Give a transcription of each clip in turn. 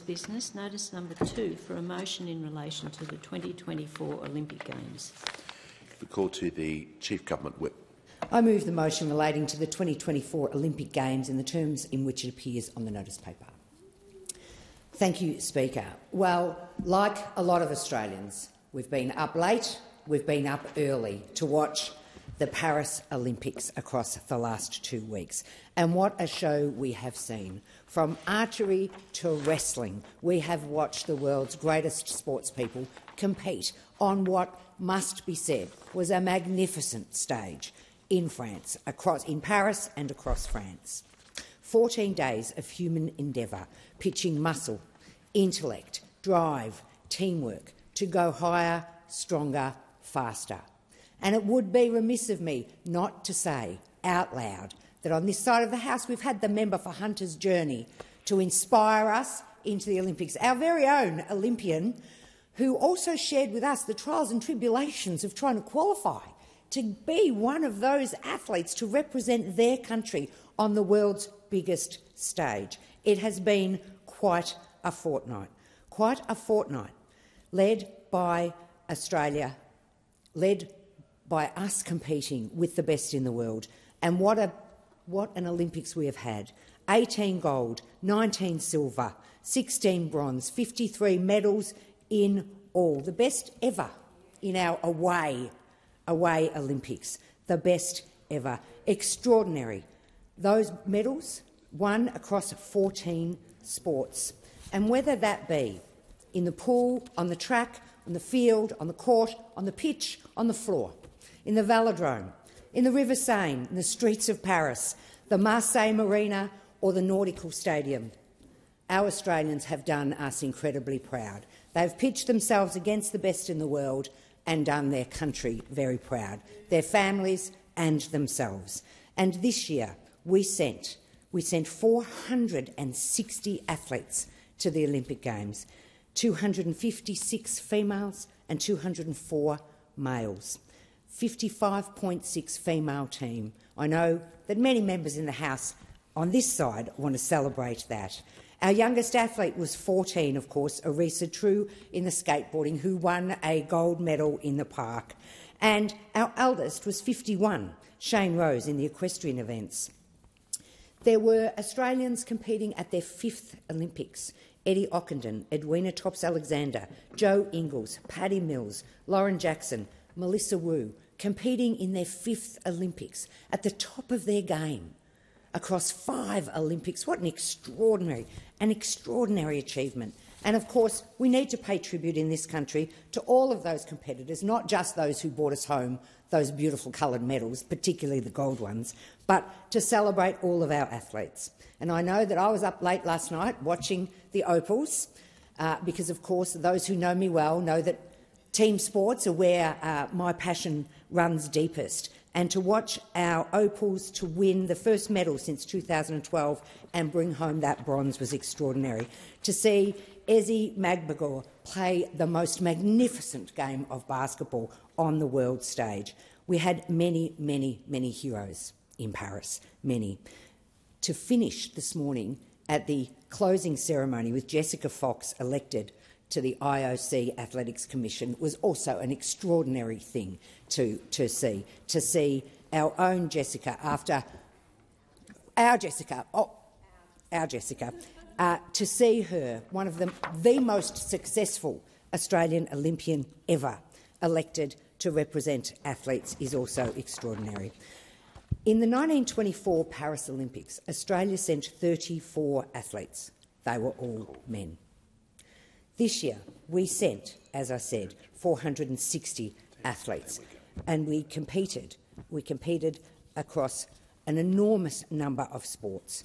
business, notice number 2 for a motion in relation to the 2024 Olympic Games. The call to the Chief Government Whip. I move the motion relating to the 2024 Olympic Games in the terms in which it appears on the notice paper. Thank you, Speaker. Well, like a lot of Australians, we've been up late, we've been up early to watch the Paris Olympics across the last 2 weeks. And what a show we have seen. From archery to wrestling, we have watched the world's greatest sportspeople compete on what must be said was a magnificent stage in France, in Paris and across France. 14 days of human endeavour, pitching muscle, intellect, drive, teamwork to go higher, stronger, faster. And it would be remiss of me not to say out loud that on this side of the House we've had the member for Hunter's Journey to inspire us into the Olympics, our very own Olympian, who also shared with us the trials and tribulations of trying to qualify to be one of those athletes to represent their country on the world's biggest stage. It has been quite a fortnight, led by Australia, led by us competing with the best in the world. And what an Olympics we have had. 18 gold, 19 silver, 16 bronze, 53 medals in all. The best ever in our away Olympics. The best ever. Extraordinary. Those medals won across 14 sports. And whether that be in the pool, on the track, on the field, on the court, on the pitch, on the floor, in the velodrome, in the River Seine, in the streets of Paris, the Marseille Marina or the Nautical Stadium, our Australians have done us incredibly proud. They've pitched themselves against the best in the world and done their country very proud, their families and themselves. And this year we sent 460 athletes to the Olympic Games, 256 females and 204 males. 55.6 female team. I know that many members in the House on this side want to celebrate that. Our youngest athlete was 14, of course, Arisa True in the skateboarding, who won a gold medal in the park. And our eldest was 51, Shane Rose, in the equestrian events. There were Australians competing at their 5th Olympics. Eddie Ockenden, Edwina Tops-Alexander, Joe Ingles, Paddy Mills, Lauren Jackson, Melissa Wu, competing in their 5th Olympics at the top of their game across 5 Olympics. What an extraordinary achievement. And, of course, we need to pay tribute in this country to all of those competitors, not just those who brought us home those beautiful coloured medals, particularly the gold ones, but to celebrate all of our athletes. And I know that I was up late last night watching the Opals because, of course, those who know me well know that team sports are where my passion runs deepest. And to watch our Opals to win the first medal since 2012 and bring home that bronze was extraordinary. To see Ezi Magbagor play the most magnificent game of basketball on the world stage. We had many, many, many heroes in Paris, many. To finish this morning at the closing ceremony with Jessica Fox elected to the IOC Athletics Commission was also an extraordinary thing to see. To see our own Jessica to see her, one of the most successful Australian Olympian ever, elected to represent athletes is also extraordinary. In the 1924 Paris Olympics, Australia sent 34 athletes. They were all men. This year, we sent, as I said, 460 athletes, and we competed across an enormous number of sports.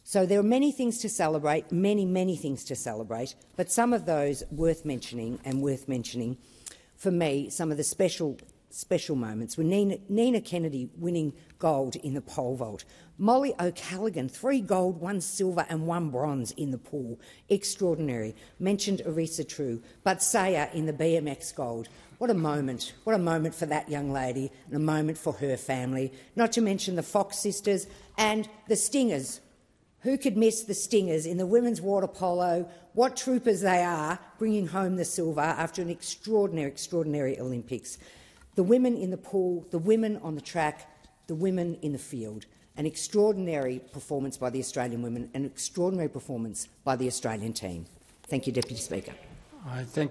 So there are many things to celebrate, many things to celebrate, but some of those worth mentioning for me, some of the special moments were Nina Kennedy winning gold in the pole vault, Molly O'Callaghan, 3 gold, 1 silver and 1 bronze in the pool. Extraordinary. Mentioned Arisa True, but Saya in the BMX gold. What a moment for that young lady and a moment for her family, not to mention the Fox sisters and the Stingers, Who could miss the Stingers in the women's water polo? What troopers they are, bringing home the silver after an extraordinary Olympics. The women in the pool, the women on the track, the women in the field. An extraordinary performance by the Australian women, an extraordinary performance by the Australian team. Thank you, Deputy Speaker. I thank